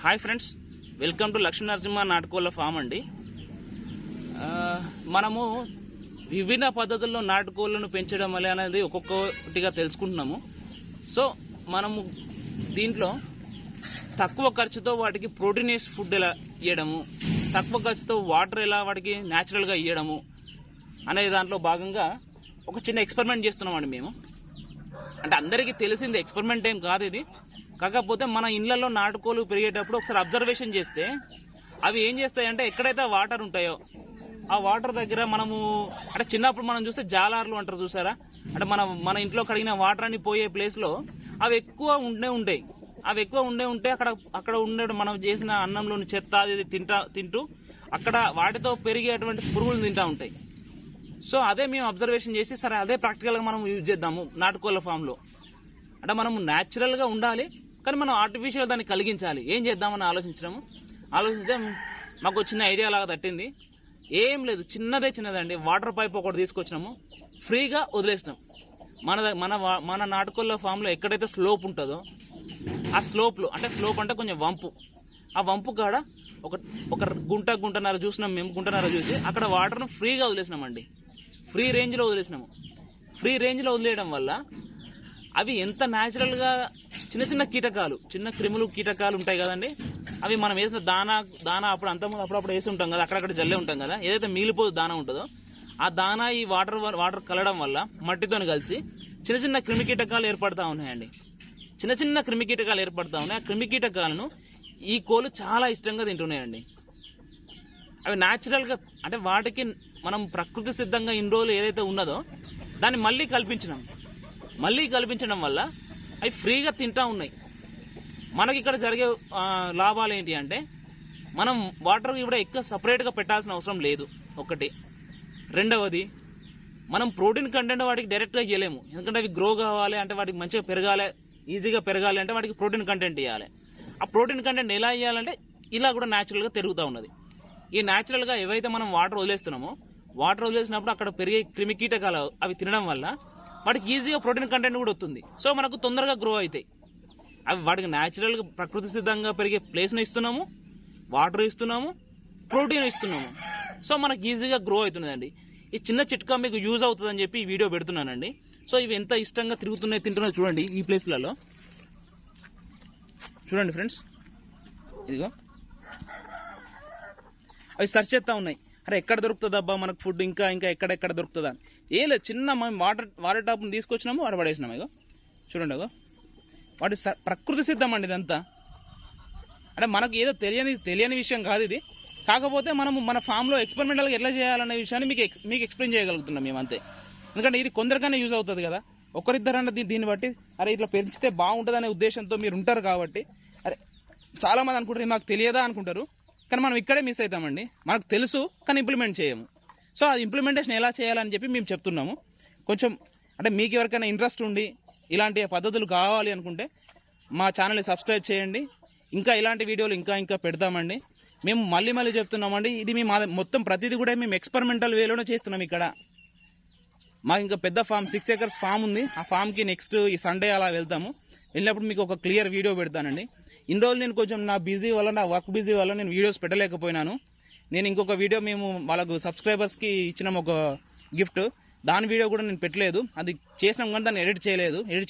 Hi friends, welcome to Lakshmi Narasimha నాటుకోళ్ల form అండి. మనము విభిన్న పద్ధతుల్లో నాటుకోళ్లను పెంచడం అనేది ఒక్కొక్కటిగా తెలుసుకుంటున్నాము. సో మనము దీంట్లో తక్కువ ఖర్చుతో వాటికి ప్రోటీనియస్ ఫుడ్ ఎలా ఇవ్వడము, తక్కువ ఖర్చుతో వాటర్ ఎలా వాటికి న్యాచురల్గా ఇవ్వడము అనే దాంట్లో భాగంగా ఒక చిన్న ఎక్స్పెరిమెంట్ చేస్తున్నామండి మేము. అంటే అందరికీ తెలిసింది ఎక్స్పెరిమెంట్ ఏం కాదు ఇది. కాకపోతే మన ఇళ్లలో నాటుకోలు పెరిగేటప్పుడు ఒకసారి అబ్జర్వేషన్ చేస్తే అవి ఏం చేస్తాయంటే ఎక్కడైతే వాటర్ ఉంటాయో ఆ వాటర్ దగ్గర మనము అంటే చిన్నప్పుడు మనం చూస్తే జాలార్లు అంటారు చూసారా, అంటే మన ఇంట్లో కడిగిన వాటర్ అని పోయే ప్లేస్లో అవి ఎక్కువ ఉంటాయి. అవి ఎక్కువ ఉంటే అక్కడ ఉండే మనం చేసిన అన్నంలోని చెత్త అది తింటూ అక్కడ వాటితో పెరిగేటువంటి పురుగులు తింటూ ఉంటాయి. సో అదే మేము అబ్జర్వేషన్ చేసి సరే అదే ప్రాక్టికల్గా మనం యూజ్ చేద్దాము నాటుకోళ్ల ఫామ్లో. అంటే మనము న్యాచురల్గా ఉండాలి కానీ మనం ఆర్టిఫిషియల్ దాన్ని కలిగించాలి. ఏం చేద్దామని ఆలోచిస్తే మాకు చిన్న ఐడియా లాగా తట్టింది. ఏం లేదు, చిన్నదండి. వాటర్ పైప్ ఒకటి తీసుకొచ్చినాము, ఫ్రీగా వదిలేసినాం. మన నాటుకోళ్ల ఫామ్లో ఎక్కడైతే స్లోప్ ఉంటుందో ఆ స్లోప్లో, అంటే స్లోప్ అంటే కొంచెం వంపు, ఆ వంపు కాడ ఒక గుంటన్నర చూసినాం మేము. గుంటన్నర చూసి అక్కడ వాటర్ను ఫ్రీగా వదిలేసినామండి. ఫ్రీ రేంజ్లో వదిలేయడం వల్ల అవి ఎంత న్యాచురల్గా చిన్న కీటకాలు, చిన్న క్రిములు కీటకాలు ఉంటాయి కదండి, అవి మనం వేసిన దానా అప్పుడప్పుడు వేసి ఉంటాం కదా, అక్కడక్కడ జల్లే ఉంటాం కదా, ఏదైతే మిగిలిపోదు దానా ఉంటుందో ఆ దానా ఈ వాటర్ కలవడం వల్ల మట్టితో కలిసి చిన్న క్రిమికీటకాలు ఏర్పడతా ఉన్నాయండి. చిన్న క్రిమికీటకాలు ఏర్పడతా ఉన్నాయి. ఆ క్రిమికీటకాలను ఈ కోళ్ళు చాలా ఇష్టంగా తింటున్నాయండి. అవి న్యాచురల్గా అంటే వాటికి మనం ప్రకృతి సిద్ధంగా ఇన్ని రోజులు ఏదైతే ఉన్నదో దాన్ని మళ్ళీ కల్పించడం వల్ల అవి ఫ్రీగా తింటూ ఉన్నాయి. మనకి ఇక్కడ జరిగే లాభాలు ఏంటి అంటే మనం వాటర్ కూడా ఎక్కువ సపరేట్గా పెట్టాల్సిన అవసరం లేదు ఒకటి. రెండవది, మనం ప్రోటీన్ కంటెంట్ వాటికి డైరెక్ట్గా ఇవ్వలేము. ఎందుకంటే అవి గ్రో కావాలి అంటే వాటికి మంచిగా పెరగాలి, ఈజీగా పెరగాలి అంటే వాటికి ప్రోటీన్ కంటెంట్ ఇవ్వాలి. ఆ ప్రోటీన్ కంటెంట్ ఎలా ఇవ్వాలంటే ఇలా కూడా న్యాచురల్గా పెరుగుతూ ఉన్నది. ఈ న్యాచురల్గా ఏవైతే మనం వాటర్ వదిలేసినప్పుడు అక్కడ పెరిగే క్రిమికీటకాలు అవి తినడం వల్ల వాటికి ఈజీగా ప్రోటీన్ కంటెంట్ కూడా వస్తుంది. సో మనకు తొందరగా గ్రో అవుతాయి. అవి వాటికి న్యాచురల్గా ప్రకృతి సిద్ధంగా పెరిగే ప్లేస్ని ఇస్తున్నాము, వాటర్ ఇస్తున్నాము, ప్రోటీన్ ఇస్తున్నాము. సో మనకి ఈజీగా గ్రో అవుతున్నదండి. ఈ చిన్న చిట్కా మీకు యూజ్ అవుతుందని చెప్పి ఈ వీడియో పెడుతున్నానండి. సో ఇవి ఎంత ఇష్టంగా తింటున్నాయో చూడండి. ఈ ప్లేస్లలో చూడండి ఫ్రెండ్స్, ఇదిగో అవి సర్చ్ చేస్తూ ఉన్నాయి. అరే ఎక్కడ దొరుకుతుందబ్బా మనకు ఫుడ్, ఇంకా ఎక్కడెక్కడ దొరుకుతుందా అని. ఏం లేదు, చిన్న మేము వాటర్ టాప్ని తీసుకొచ్చినాము, వాడు పడేసినాము. ఇగో చూడండి, అగో వాటి ప్రకృతి సిద్ధం అండి ఇదంతా. అంటే మనకు ఏదో తెలియని విషయం కాదు ఇది. కాకపోతే మనము మన ఫామ్లో ఎక్స్పెరిమెంటల్గా ఎట్లా చేయాలనే విషయాన్ని మీకు ఎక్స్ప్లెయిన్ చేయగలుగుతున్నాం మేము అంతే. ఎందుకంటే ఇది కొందరికైనా యూజ్ అవుతుంది కదా, ఒకరిద్దరన్నా దీన్ని బట్టి అరే ఇట్లా పెంచితే బాగుంటుంది అనే ఉద్దేశంతో మీరు ఉంటారు కాబట్టి. అరే చాలామంది అనుకుంటారు మాకు తెలియదా అనుకుంటారు, కానీ మనం ఇక్కడే మిస్ అవుతామండి. మనకు తెలుసు కానీ ఇంప్లిమెంట్ చేయము. సో అది ఇంప్లిమెంటేషన్ ఎలా చేయాలని చెప్పి మేము చెప్తున్నాము. కొంచెం అంటే మీకు ఎవరికైనా ఇంట్రెస్ట్ ఉండి ఇలాంటి పద్ధతులు కావాలి అనుకుంటే మా ఛానల్ని సబ్స్క్రైబ్ చేయండి. ఇంకా ఇలాంటి వీడియోలు ఇంకా పెడతామండి. మేము మళ్ళీ చెప్తున్నామండి, ఇది మేము మొత్తం ప్రతిదీ కూడా మేము ఎక్స్పెరిమెంటల్ వేలోనే చేస్తున్నాం. ఇక్కడ మాకు ఇంకా పెద్ద ఫామ్ 6 acres ఫామ్ ఉంది. ఆ ఫామ్కి నెక్స్ట్ ఈ సండే అలా వెళ్తాము. వెళ్ళినప్పుడు మీకు ఒక క్లియర్ వీడియో పెడతానండి. ఇన్ని రోజులు నేను కొంచెం నా వర్క్ బిజీ వల్ల నేను వీడియోస్ పెట్టలేకపోయినాను. నేను ఇంకొక వీడియో మేము వాళ్ళకు సబ్స్క్రైబర్స్కి ఇచ్చిన ఒక గిఫ్ట్, దాని వీడియో కూడా నేను పెట్టలేదు. అది చేసినాం కానీ దాన్ని ఎడిట్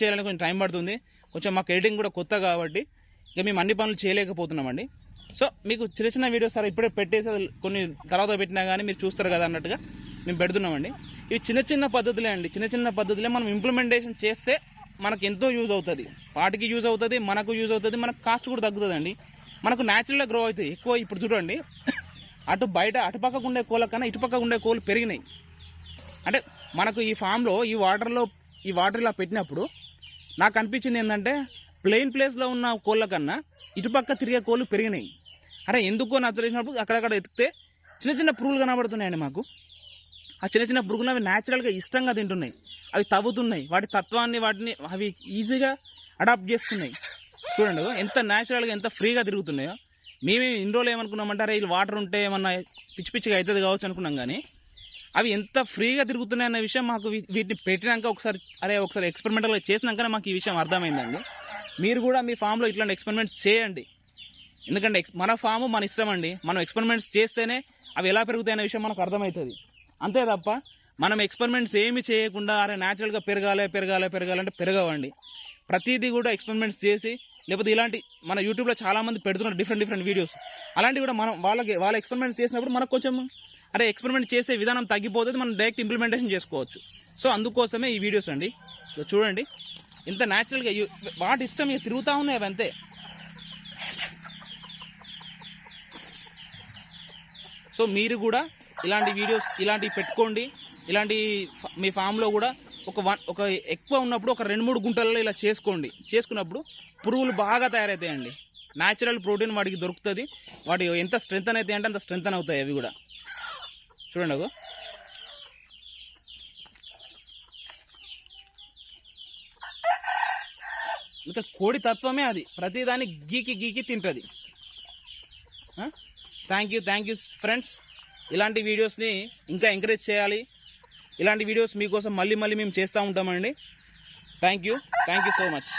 చేయాలని కొంచెం టైం పడుతుంది. కొంచెం మాకు ఎడిటింగ్ కూడా కొత్త కాబట్టి ఇక మేము అన్ని పనులు చేయలేకపోతున్నామండి. సో మీకు చిన్న వీడియోస్ సరే ఇప్పుడే పెట్టేసి కొన్ని తర్వాత పెట్టినా కానీ మీరు చూస్తారు కదా అన్నట్టుగా మేము పెడుతున్నామండి. ఇవి చిన్న పద్ధతులే అండి. చిన్న పద్ధతులే మనం ఇంప్లిమెంటేషన్ చేస్తే మనకు ఎంతో యూజ్ అవుతుంది. వాటికి యూజ్ అవుతుంది, మనకు యూజ్ అవుతుంది, మనకు కాస్ట్ కూడా తగ్గుతుందండి. మనకు న్యాచురల్గా గ్రో అవుతాయి ఎక్కువ. ఇప్పుడు చూడండి, అటుపక్కకు ఉండే కోళ్ళ కన్నా ఇటుపక్కకు ఉండే కోళ్ళు పెరిగినాయి. అంటే మనకు ఈ ఫామ్లో ఈ వాటర్ ఇలా పెట్టినప్పుడు నాకు అనిపించింది ఏంటంటే ప్లెయిన్ ప్లేస్లో ఉన్న కోళ్ళ కన్నా ఇటుపక్క తిరిగే కోళ్ళు పెరిగినాయి. అరే ఎందుకో నాకు తెలిసినప్పుడు అక్కడక్కడ ఎత్తితే చిన్న పురుగులు కనబడుతున్నాయండి మాకు. ఆ చిన్న పురుగులు అవి న్యాచురల్గా ఇష్టంగా తింటున్నాయి, అవి తవ్వుతున్నాయి, వాటి తత్వాన్ని అవి ఈజీగా అడాప్ట్ చేసుకున్నాయి. చూడండి ఎంత న్యాచురల్గా ఎంత ఫ్రీగా తిరుగుతున్నాయో. మేము ఇన్ని రోజులు ఏమనుకున్నామంటే అరే వీళ్ళు వాటర్ ఉంటే ఏమన్నా పిచ్చిగా అవుతుంది కావచ్చు అనుకున్నాం, కానీ అవి ఎంత ఫ్రీగా తిరుగుతున్నాయి అన్న విషయం మాకు వీటిని పెట్టినాక ఒకసారి ఎక్స్పెరిమెంటల్గా చేసినాకనే మాకు ఈ విషయం అర్థమైందండి. మీరు కూడా మీ ఫామ్లో ఇట్లాంటి ఎక్స్పెరిమెంట్స్ చేయండి. ఎందుకంటే మన ఫామ్ మన ఇష్టం అండి. మనం ఎక్స్పెరిమెంట్స్ చేస్తేనే అవి ఎలా పెరుగుతాయనే విషయం మనకు అర్థమవుతుంది. అంతే తప్ప మనం ఎక్స్పెరిమెంట్స్ ఏమి చేయకుండా అరే న్యాచురల్గా పెరగాలంటే పెరగవండి. ప్రతిదీ కూడా ఎక్స్పెరిమెంట్స్ చేసి, లేకపోతే ఇలాంటి మన యూట్యూబ్లో చాలామంది పెడుతున్నారు డిఫరెంట్ వీడియోస్. అలాంటివి కూడా మనం వాళ్ళ ఎక్స్పెరిమెంట్స్ చేసినప్పుడు మనకు కొంచెం అరే ఎక్స్పెరిమెంట్ చేసే విధానం తగ్గిపోతుంది, మనం డైరెక్ట్ ఇంప్లిమెంటేషన్ చేసుకోవచ్చు. సో అందుకోసమే ఈ వీడియోస్ అండి. చూడండి ఇంత న్యాచురల్గా వాటి ఇష్టం ఇక తిరుగుతూ ఉన్నాయి అవి అంతే. సో మీరు కూడా ఇలాంటి వీడియోస్ ఇలాంటివి పెట్టుకోండి. ఇలాంటి మీ ఫామ్లో కూడా ఒక ఎక్కువ ఉన్నప్పుడు ఒక 2-3 గుంటలలో ఇలా చేసుకున్నప్పుడు పురుగులు బాగా తయారవుతాయండి. న్యాచురల్ ప్రోటీన్ వాటికి దొరుకుతుంది. వాటి ఎంత స్ట్రెంత్ అవుతాయి అంటే అంత స్ట్రెంత్ అవుతాయి అవి కూడా. చూడండి అగో ఇంకా కోడి తత్వమే అది, ప్రతిదాన్ని గీకి తింటుంది. Thank you friends. ఇలాంటి వీడియోస్ని ఇంకా ఎంకరేజ్ చేయాలి. ఇలాంటి వీడియోస్ మీకోసం మళ్ళీ మేము చేస్తూ ఉంటామండి. Thank you so much.